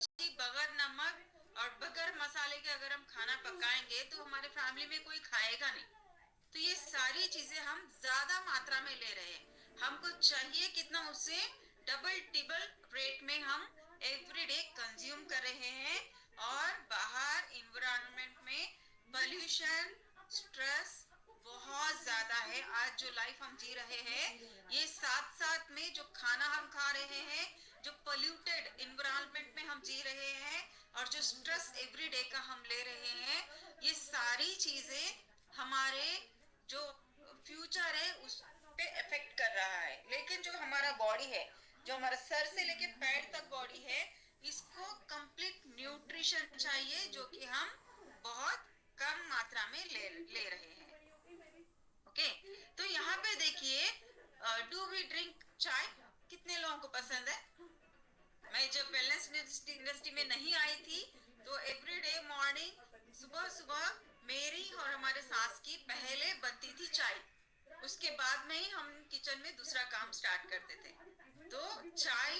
बगैर नमक और बगैर मसाले के अगर हम खाना पकाएंगे तो हमारे फैमिली में कोई खाएगा नहीं। तो ये सारी चीजें हम ज्यादा मात्रा में ले रहे हैं, हमको चाहिए कितना, उससे डबल टिबल रेट में हम एवरीडे कंज्यूम कर रहे हैं। और बाहर इन्वायरमेंट में पोल्यूशन, स्ट्रेस बहुत ज्यादा है। आज जो लाइफ हम जी रहे हैं, ये साथ साथ में जो खाना हम खा रहे हैं, जो पोल्यूटेड इन्वायरमेंट में हम जी रहे हैं, और जो स्ट्रेस एवरीडे का हम ले रहे हैं, ये सारी चीजें हमारे जो फ्यूचर है उस पे इफेक्ट कर रहा है। लेकिन जो हमारा बॉडी है, जो हमारा सर से लेके पैर तक बॉडी है, इसको कंप्लीट न्यूट्रिशन चाहिए, जो कि हम बहुत कम मात्रा में ले रहे हैं। ओके, तो यहाँ पे देखिए, डू वी ड्रिंक चाय, कितने लोगों को पसंद है? मैं जब वेलनेस इंडस्ट्री में नहीं आई थी तो एवरीडे मॉर्निंग सुबह सुबह मेरी और हमारे सास की पहले बनती थी चाय, उसके बाद में ही हम किचन में दूसरा काम स्टार्ट करते थे। तो चाय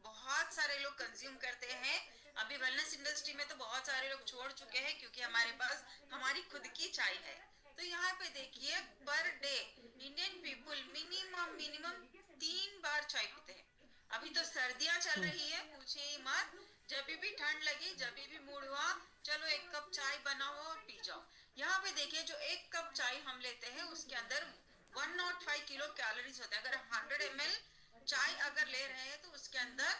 बहुत सारे लोग कंज्यूम करते हैं। अभी वेलनेस इंडस्ट्री में तो बहुत सारे लोग छोड़ चुके हैं क्योंकि हमारे पास हमारी खुद की चाय है। तो यहाँ पे देखिए, per day Indian people minimum minimum 3 बार चाय पीते हैं। अभी तो सर्दियां चल रही है, पूछे ही मत। जब भी ठंड लगी, जब भी मूड हुआ, चलो एक कप चाय बनाओ और पी जाओ। यहाँ पे देखिए, जो एक कप चाय हम लेते हैं उसके अंदर 105 किलो कैलोरीज होते हैं। अगर 100 ml चाय अगर ले रहे हैं तो उसके अंदर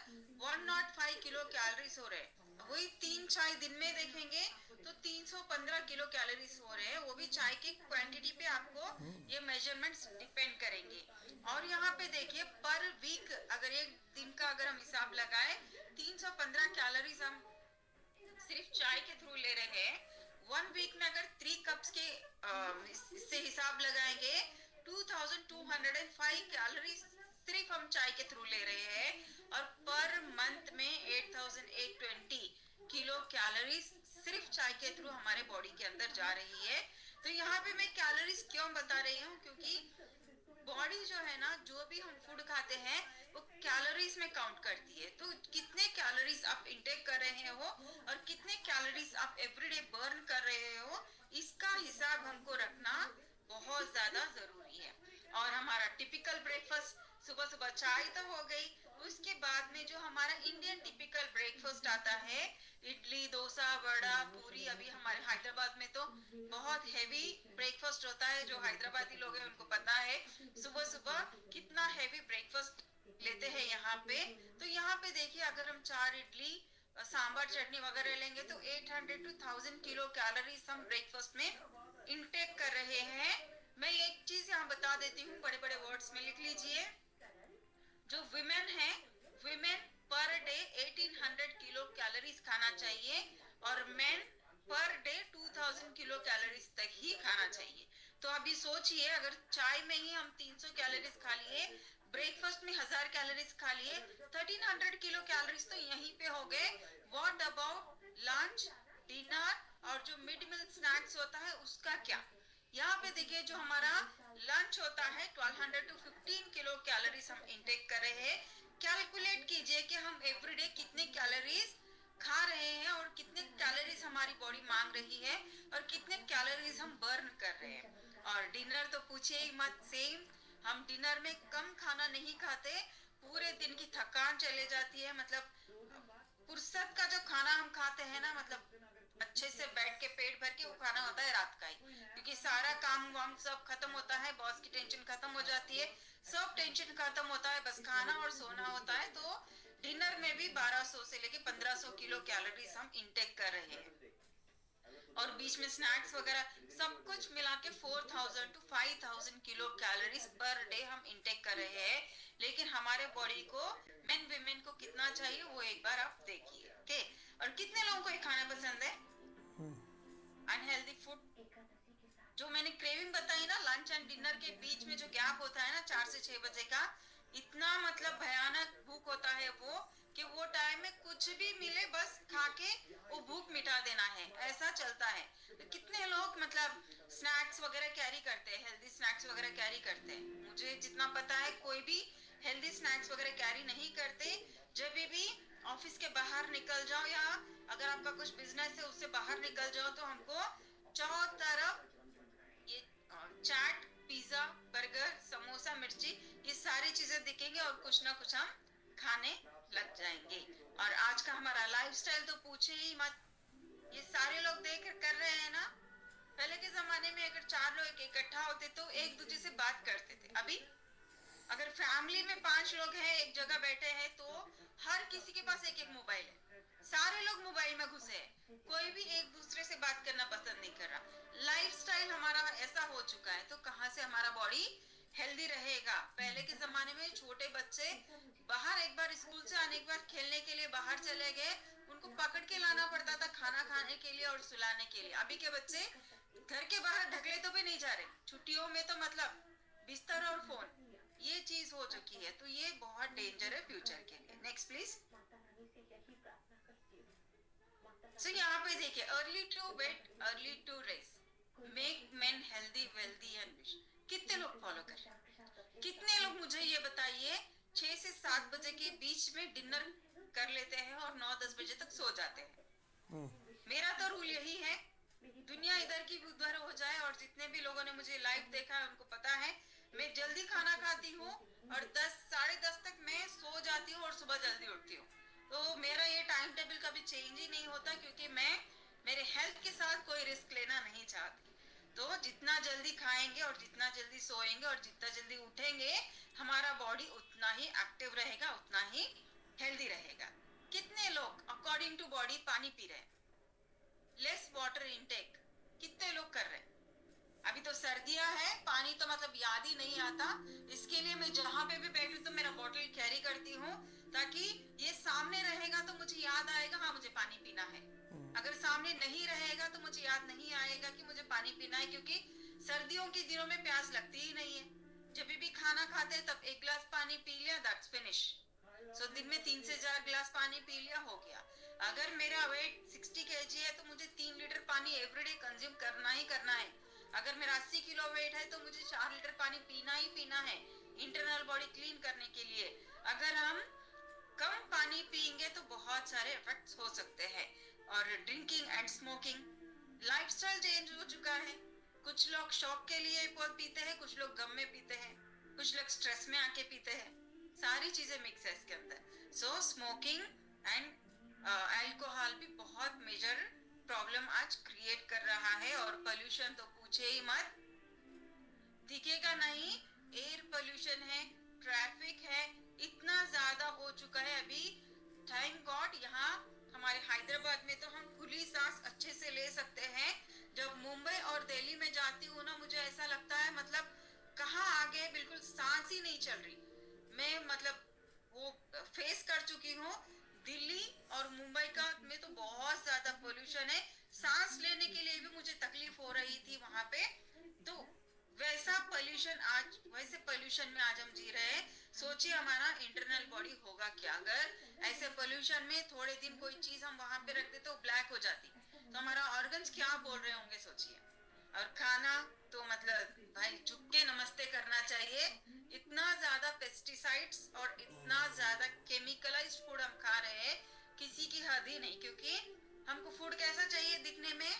105 किलो कैलोरीज हो रहे हैं। वही 3 चाय दिन में देखेंगे तो 315 किलो कैलोरीज हो रहे हैं। वो भी चाय की क्वांटिटी पे आपको ये मेजरमेंट्स डिपेंड करेंगे। और यहाँ पे देखिए, पर वीक अगर एक दिन का अगर हम हिसाब लगाए, 315 कैलोरीज हम सिर्फ चाय के थ्रू ले रहे हैं। 1 वीक में अगर 3 कप्स के इससे हिसाब लगाएंगे, 2205 कैलोरीज सिर्फ हम चाय के थ्रू ले रहे हैं। और पर मंथ में 8820 किलो कैलोरीज सिर्फ चाय के थ्रू हमारे बॉडी के अंदर जा रही है। तो यहाँ पे मैं कैलोरीज क्यों बता रही हूँ, क्योंकि बॉडी जो है ना, जो भी हम फूड खाते हैं वो कैलोरीज में काउंट करती है। तो कितने कैलोरीज आप इंटेक कर रहे हो और कितने कैलोरीज आप एवरीडे बर्न कर रहे हो, इसका हिसाब हमको रखना बहुत ज्यादा जरूरी है। और हमारा टिपिकल ब्रेकफास्ट, सुबह सुबह चाय तो हो गई, उसके बाद में जो हमारा इंडियन टिपिकल ब्रेकफास्ट आता है, इडली, डोसा, वड़ा, पूरी। अभी हमारे हैदराबाद में तो बहुत हैवी ब्रेकफास्ट होता है। जो हैदराबादी लोग हैं उनको पता है सुबह सुबह कितना हैवी ब्रेकफास्ट लेते हैं यहाँ पे। तो यहाँ पे देखिए, अगर हम 4 इडली, सांबर, चटनी वगैरह लेंगे तो 800 to 1000 किलो कैलोरीज हम ब्रेकफास्ट में इंटेक कर रहे हैं। मैं एक चीज यहाँ बता देती हूँ, बड़े बड़े वर्ड्स में लिख लीजिए। जो विमेन है, women per day 1800 kilo calories खाना चाहिए, और main per day 2000 kilo calories तक ही खाना चाहिए। तो अभी सोचिए, अगर चाय में ही हम 300 कैलोरीज खा लिए, ब्रेकफास्ट में 1000 कैलोरीज खा लिए, 1300 किलो कैलोरीज तो यहीं पे हो गए। व्हाट अबाउट लंच, डिनर और जो मिड मील स्नैक्स होता है उसका क्या? यहाँ पे देखिए, जो हमारा लंच होता है 1200 टू 15 किलो कैलोरीज हम इंटेक कर रहे हैं। कैलकुलेट कीजिए कि हम एवरीडे कितने कैलोरीज खा रहे हैं और कितने कैलोरीज हमारी बॉडी मांग रही है और कितने कैलोरीज हम बर्न कर रहे हैं। और डिनर तो पूछिए ही मत, सेम। हम डिनर में कम खाना नहीं खाते, पूरे दिन की थकान चले जाती है। मतलब फुर्सत का जो खाना हम खाते हैं ना, मतलब अच्छे से बैठ के पेट भर के वो खाना होता है रात का ही, क्योंकि सारा काम वाम सब खत्म होता है, बॉस की टेंशन खत्म हो जाती है, सब टेंशन खत्म होता है, बस खाना और सोना होता है। तो डिनर में भी 1200 से लेके 1500 किलो कैलोरीज हम इंटेक कर रहे हैं। और बीच में स्नैक्स वगैरह सब कुछ मिला के 4000 to 5000 kilo calories per day हम इंटेक कर रहे हैं। लेकिन हमारे बॉडी को, मेन विमेन को कितना चाहिए वो एक बार आप देखिए। ओके, और कितने लोगों को ये खाना पसंद है अनहेल्दी फूड? जो मैंने क्रेविंग बताई ना, लंच एंड डिनर के बीच में जो गैप होता है ना, 4 से 6 बजे का, इतना मतलब भयानक भूख होता है वो, कि वो टाइम में कुछ भी मिले बस खा के वो भूख मिटा देना है, ऐसा चलता है। तो कितने लोग मतलब स्नैक्स वगैरह कैरी करते हैं, हेल्दी स्नैक्स वगैरह कैरी करते हैं? मुझे जितना पता है कोई भी हेल्दी स्नैक्स वगैरह कैरी नहीं करते। जब भी ऑफिस के बाहर निकल जाओ या अगर आपका कुछ बिजनेस है उससे बाहर निकल जाओ तो हमको चारों तरफ ये चाट, पिज्जा, बर्गर, समोसा, मिर्ची, ये सारी चीजें दिखेंगे और कुछ ना कुछ हम खाने लग जाएंगे। और आज का हमारा लाइफस्टाइल तो पूछे ही मत, ये सारे लोग देख कर रहे हैं ना। पहले के जमाने में अगर 4 लोग इकट्ठा होते तो एक दूसरे से बात करते थे। अभी अगर फैमिली में 5 लोग हैं एक जगह बैठे हैं तो हर किसी के पास एक एक मोबाइल है, सारे लोग मोबाइल में घुसे हैं, कोई भी एक दूसरे से बात करना पसंद नहीं कर रहा। लाइफस्टाइल हमारा ऐसा हो चुका है तो कहाँ से हमारा बॉडी हेल्दी रहेगा। पहले के जमाने में छोटे बच्चे बाहर एक बार स्कूल से आने के बाद खेलने के लिए बाहर चले गए, उनको पकड़ के लाना पड़ता था खाना खाने के लिए और सुलाने के लिए। अभी के बच्चे घर के बाहर ढकले तो भी नहीं जा रहे, छुट्टियों में तो मतलब बिस्तर और फोन, ये चीज हो चुकी है। तो ये बहुत डेंजर है फ्यूचर के लिए। Next please. सो यहाँ पे देखिए, early to bed early to rise make men healthy wealthy and wise. कितने लोग फॉलो कर रहे हैं? कितने लोग मुझे ये बताइए 6 से 7 बजे के बीच में डिनर कर लेते हैं और 9-10 बजे तक सो जाते हैं। मेरा तो रूल यही है, दुनिया इधर की उधर हो जाए, और जितने भी लोगों ने मुझे लाइव देखा है उनको पता है मैं जल्दी खाना खाती हूँ और 10 साढ़े 10 तक मैं सो जाती हूँ और सुबह जल्दी उठती हूँ। तो मेरा ये टाइम टेबल कभी चेंज ही नहीं होता क्योंकि मैं मेरे हेल्थ के साथ कोई रिस्क लेना नहीं चाहती। तो जितना जल्दी खाएंगे और जितना जल्दी सोएंगे और जितना जल्दी उठेंगे हमारा बॉडी उतना ही एक्टिव रहेगा, उतना ही हेल्दी रहेगा। कितने लोग अकॉर्डिंग टू बॉडी पानी पी रहे हैं? लेस वाटर इनटेक कितने लोग कर रहे हैं? अभी तो सर्दियां हैं, पानी तो मतलब याद ही नहीं आता। इसके लिए मैं जहां पे भी बैठूं तो मेरा बोतल कैरी करती हूँ ताकि ये सामने रहेगा तो मुझे याद आएगा हाँ मुझे पानी पीना है। अगर सामने नहीं रहेगा तो मुझे याद नहीं आएगा कि मुझे पानी पीना है, क्योंकि सर्दियों के दिनों में प्यास लगती ही नहीं है। जब भी खाना खाते हैं तब 1 गिलास पानी पी लिया, दैट्स फिनिश। सो दिन में 3 से 4 गिलास पानी पी लिया, हो गया। अगर मेरा वेट 60 kg है तो मुझे 3 लीटर पानी एवरीडे कंज्यूम करना ही करना है। अगर मेरा 80 किलो वेट है तो मुझे 4 लीटर पानी पीना ही पीना है इंटरनल बॉडी क्लीन करने के लिए। अगर हम कम पानी पिएंगे तो बहुत सारे इफेक्ट्स हो सकते हैं। और drinking and smoking lifestyle change हो चुका है। कुछ लोग शौक के लिए बहुत पीते हैं, कुछ लोग गम में पीते हैं, कुछ लोग स्ट्रेस में आके पीते हैं, सारी चीजें मिक्स है इसके अंदर। सो स्मोकिंग एंड अल्कोहल भी बहुत मेजर प्रॉब्लम आज क्रिएट कर रहा है। और पोल्यूशन तो पूछे ही मत, दिखेगा नहीं, एयर पोल्यूशन है, ट्रैफिक है, इतना ज्यादा हो चुका है अभी। थैंक गॉड यहाँ हमारे हैदराबाद में तो हम खुली सांस अच्छे से ले सकते हैं। जब मुंबई और दिल्ली में जाती हूँ ना मुझे ऐसा लगता है मतलब कहाँ आ गए, बिल्कुल सांस ही नहीं चल रही। मैं मतलब वो फेस कर चुकी हूँ, दिल्ली और मुंबई का में तो बहुत ज्यादा पोल्यूशन है, सांस लेने के लिए भी मुझे तकलीफ हो रही थी वहां पे। तो वैसा पोल्यूशन आज, वैसे पोल्यूशन में आज हम जी रहे हैं। सोचिए हमारा इंटरनल बॉडी होगा क्या अगर ऐसे पोल्यूशन में थोड़े दिन कोई चीज हम वहां पे रखते तो ब्लैक हो जाती, तो हमारा ऑर्गन्स क्या बोल रहे होंगे सोचिए। और खाना तो मतलब भाई झुक के नमस्ते करना चाहिए। इतना ज्यादा पेस्टिसाइड्स और इतना ज्यादा केमिकलाइज्ड फूड हम खा रहे हैं, किसी की हद ही नहीं। क्योंकि हमको फूड कैसा चाहिए दिखने में,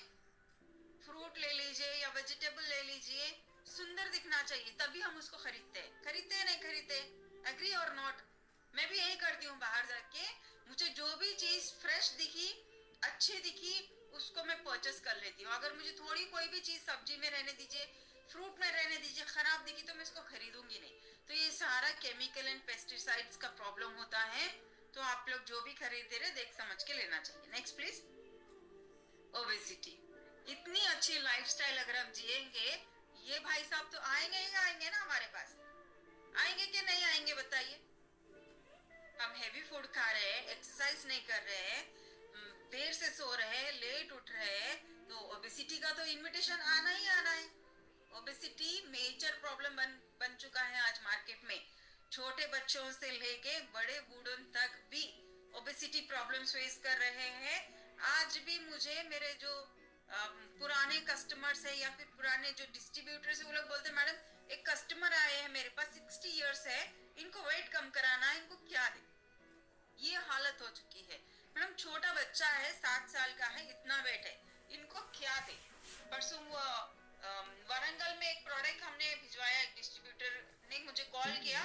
फ्रूट ले लीजिए या वेजिटेबल ले लीजिए, सुंदर दिखना चाहिए तभी हम उसको खरीदते हैं। खरीदते नहीं खरीदते, एग्री और नॉट। मैं भी यही करती हूँ, बाहर जाके मुझे जो भी चीज फ्रेश दिखी, अच्छी दिखी, उसको मैं परचेस कर लेती हूँ। अगर मुझे थोड़ी कोई भी चीज सब्जी में रहने दीजिए, फ्रूट में रहने दीजिए, खराब दिखी तो मैं इसको खरीदूंगी नहीं। तो ये सारा केमिकल एंड पेस्टिसाइड्स का प्रॉब्लम होता है। तो आप लोग जो भी खरीदे रहे देख समझ के लेना चाहिए। Next please. ओबेसिटी, इतनी अच्छी लाइफस्टाइल अगर हम जिएंगे, ये भाई साहब तो आएंगे ही आएंगे ना हमारे पास, आएंगे कि नहीं आएंगे बताइए। हम हेवी फूड खा रहे हैं, एक्सरसाइज नहीं कर रहे हैं, देर से सो रहे हैं, लेट उठ रहे हैं, तो ओबेसिटी का तो इनविटेशन आना ही आना है। ओबेसिटी मेजर प्रॉब्लम बन चुका है आज मार्केट में। छोटे बच्चों से लेके बड़े बूढ़ों तक भी ओबेसिटी प्रॉब्लम्स फेस कर रहे हैं। आज भी मुझे मेरे जो पुराने कस्टमर्स है या फिर पुराने जो डिस्ट्रीब्यूटर्स है वो लोग बोलते हैं मैडम एक कस्टमर आए हैं मेरे पास 60 इयर्स है, इनको वेट कम कराना है, इनको क्या दे। ये हालत हो चुकी है। मैडम छोटा बच्चा है, 7 साल का है, इतना वेट है, इनको क्या दे। परसों वो वारंगल में एक प्रोडक्ट हमने भिजवाया, एक डिस्ट्रीब्यूटर ने मुझे कॉल किया,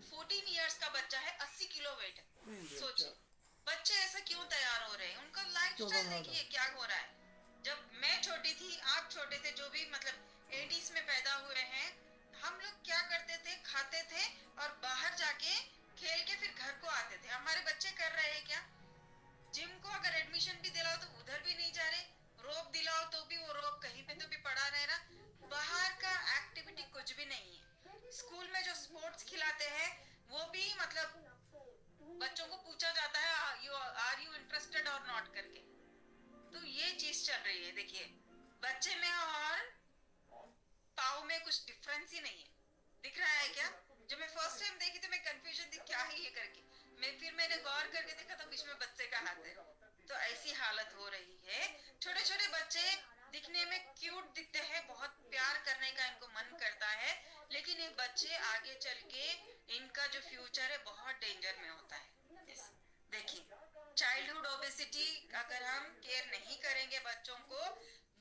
14 इयर्स का बच्चा है, 80 किलो वेट है। सोचिए बच्चे ऐसा क्यों तैयार हो रहे हैं, उनका लाइफस्टाइल देखिए क्या हो रहा है। जब मैं छोटी थी, आप छोटे थे, जो भी मतलब 80s में पैदा हुए हैं, हम लोग क्या करते थे, खाते थे और बाहर जाके खेल के फिर घर को आते थे। हमारे बच्चे कर रहे हैं क्या? जिम को अगर एडमिशन भी दिलाओ तो उधर भी नहीं जा रहे, रोप दिलाओ तो भी वो रोप कहीं पे तो भी पड़ा रह रहा, बाहर का एक्टिविटी कुछ भी नहीं है। स्कूल में जो स्पोर्ट्स खिलाते हैं वो भी मतलब बच्चों को पूछा जाता है आर यू इंटरेस्टेड और नॉट करके। तो ये चीज चल रही है। देखिए बच्चे में और पाव में कुछ डिफरेंस ही नहीं है। दिख रहा है क्या? जब मैं फर्स्ट टाइम देखी तो मैं कंफ्यूजन थी क्या है ये करके, मैंने गौर करके देखा तो बीच में बच्चे का हाथ है। तो ऐसी हालत हो रही है। छोटे छोटे बच्चे दिखने में क्यूट दिखते हैं, बहुत प्यार करने का इनको मन करता है, लेकिन ये बच्चे आगे चल के इनका जो फ्यूचर है बहुत डेंजर में होता है। yes. देखिए चाइल्डहुड ओबेसिटी अगर हम केयर नहीं करेंगे बच्चों को,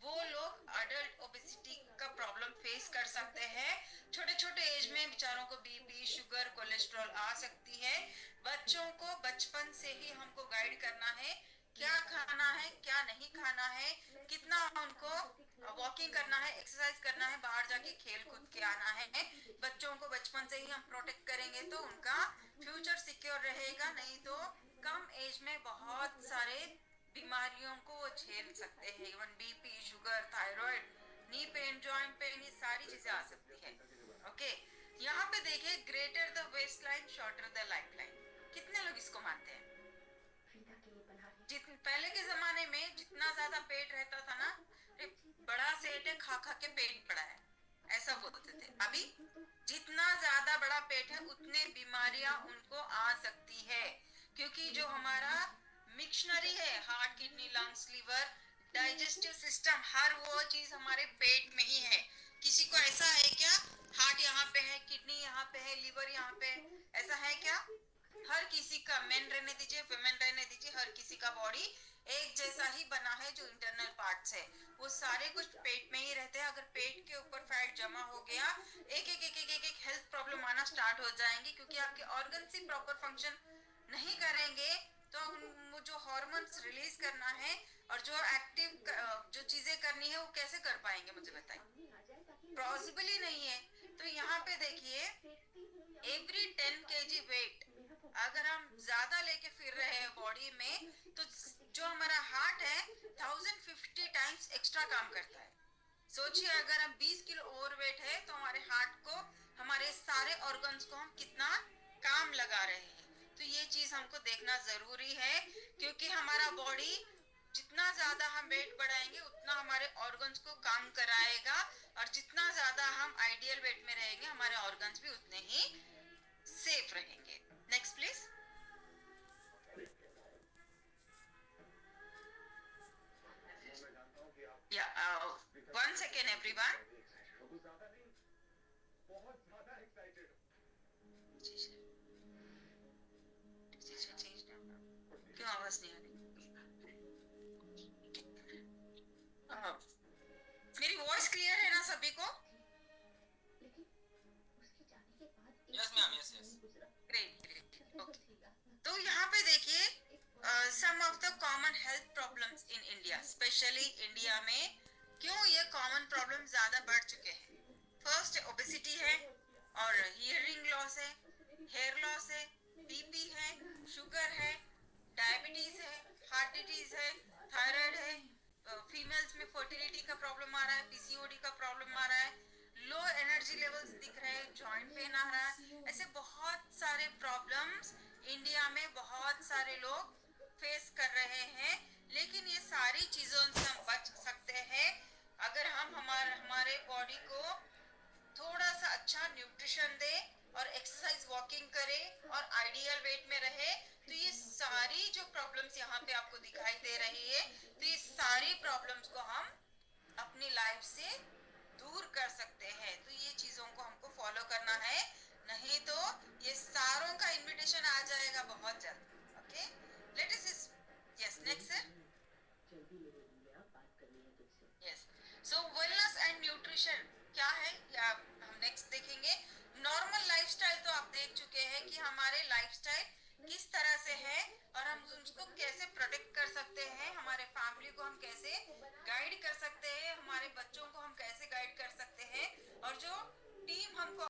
वो लोग अडल्ट ओबेसिटी का प्रॉब्लम फेस कर सकते हैं। छोटे छोटे एज में बेचारों को बीपी, शुगर, कोलेस्ट्रॉल आ सकती है। बच्चों को बचपन से ही हमको गाइड करना है, क्या खाना है क्या नहीं खाना है, कितना उनको वॉकिंग करना है, एक्सरसाइज करना है, बाहर जाके खेल कूद के आना है। बच्चों को बचपन से ही हम प्रोटेक्ट करेंगे तो उनका फ्यूचर सिक्योर रहेगा। नहीं तो कम एज में बहुत सारे बीमारियों को वो झेल सकते हैं। Even BP, sugar, thyroid, knee pain, joint pain, ये सारी चीजें आ सकती है। ओके यहाँ पे देखिए, greater the waist line shorter the life line, कितने लोग इसको मानते हैं? पहले के जमाने में जितना ज्यादा पेट रहता था ना, बड़ा सेठ है, खा खा के पेट बड़ा है, ऐसा बोलते थे। अभी जितना ज्यादा बड़ा पेट है उतने बीमारियां उनको आ सकती है, क्योंकि जो हमारा मिक्शनरी है, heart, kidney, lungs, liver, digestive system, हर वो चीज हमारे पेट में ही है। किसी को ऐसा है क्या हार्ट यहाँ पे है, किडनी यहाँ पे है, लिवर यहाँ पे है, ऐसा है क्या? हर किसी का, मेन रहने दीजिए, वुमेन रहने दीजिए, हर किसी का बॉडी एक जैसा ही बना है। जो इंटरनल पार्ट्स है वो सारे कुछ पेट में ही रहते हैं। अगर पेट के ऊपर फैट जमा हो गया, एक एक एक एक एक, एक हेल्थ प्रॉब्लम आना स्टार्ट हो जाएंगी, क्योंकि आपके ऑर्गन ही प्रॉपर फंक्शन नहीं करेंगे। तो वो जो हार्मोन्स रिलीज करना है और जो एक्टिव जो चीजें करनी है वो कैसे कर पाएंगे, मुझे बताइए। पॉसिबल ही नहीं है। तो यहाँ पे देखिए, एवरी 10 kg वेट अगर हम ज्यादा लेके फिर रहे हैं बॉडी में, तो जो हमारा हार्ट है 1050 टाइम्स एक्स्ट्रा काम करता है। सोचिए अगर हम 20 किलो ओवरवेट है तो हमारे हार्ट को, हमारे सारे ऑर्गन्स को हम कितना काम लगा रहे हैं। तो ये चीज हमको देखना जरूरी है, क्योंकि हमारा बॉडी जितना ज्यादा हम वेट बढ़ाएंगे उतना हमारे ऑर्गन्स को काम कराएगा, और जितना ज्यादा हम आइडियल वेट में रहेंगे हमारे ऑर्गन्स भी उतने ही सेफ रहेंगे। Next please. या 1 सेकेंड एवरीवन। क्यों आवाज नहीं आ रही? मेरी वॉइस क्लियर है ना सभी को? Yes ma'am, yes yes. Great great. Okay तो यहाँ पे देखिए, some of the common health problems in India, especially India में क्यों ये कॉमन प्रॉब्लम ज्यादा बढ़ चुके हैं। फर्स्ट ओबेसिटी है, और हियरिंग लॉस है, हेयर लॉस है, बीपी है, शुगर है, डायबिटीज है, हार्ट डिजीज है, थायराइड है, फीमेल्स में फर्टिलिटी का प्रॉब्लम आ रहा है, पीसीओडी का प्रॉब्लम आ रहा है, लो एनर्जी लेवल्स दिख रहे हैं, जॉइंट पेन आ रहा है। ऐसे बहुत सारे प्रॉब्लम्स इंडिया में बहुत सारे लोग फेस कर रहे हैं। लेकिन ये सारी चीजों से हम बच सकते हैं अगर हम हमारे बॉडी को थोड़ा सा अच्छा न्यूट्रिशन दे और एक्सरसाइज, वॉकिंग करे और आइडियल वेट में रहे। तो ये सारी जो प्रॉब्लम्स यहाँ पे आपको दिखाई दे रही है, तो ये सारी प्रॉब्लम्स को हम अपनी लाइफ से दूर कर सकते हैं। तो ये चीजों को हमको फॉलो करना है, नहीं तो ये सारों का इनविटेशन आ जाएगा बहुत जल्द। Okay okay let us yes next sir yes so wellness and nutrition क्या है या हम नेक्स्ट देखेंगे नॉर्मल लाइफस्टाइल तो आप देख चुके हैं कि हमारे लाइफस्टाइल किस तरह से है और हम उसको कैसे प्रोटेक्ट कर सकते हैं हमारे फैमिली को हम कैसे गाइड कर सकते हैं हमारे बच्चों को हम कैसे गाइड कर सकते हैं और जो टीम हमको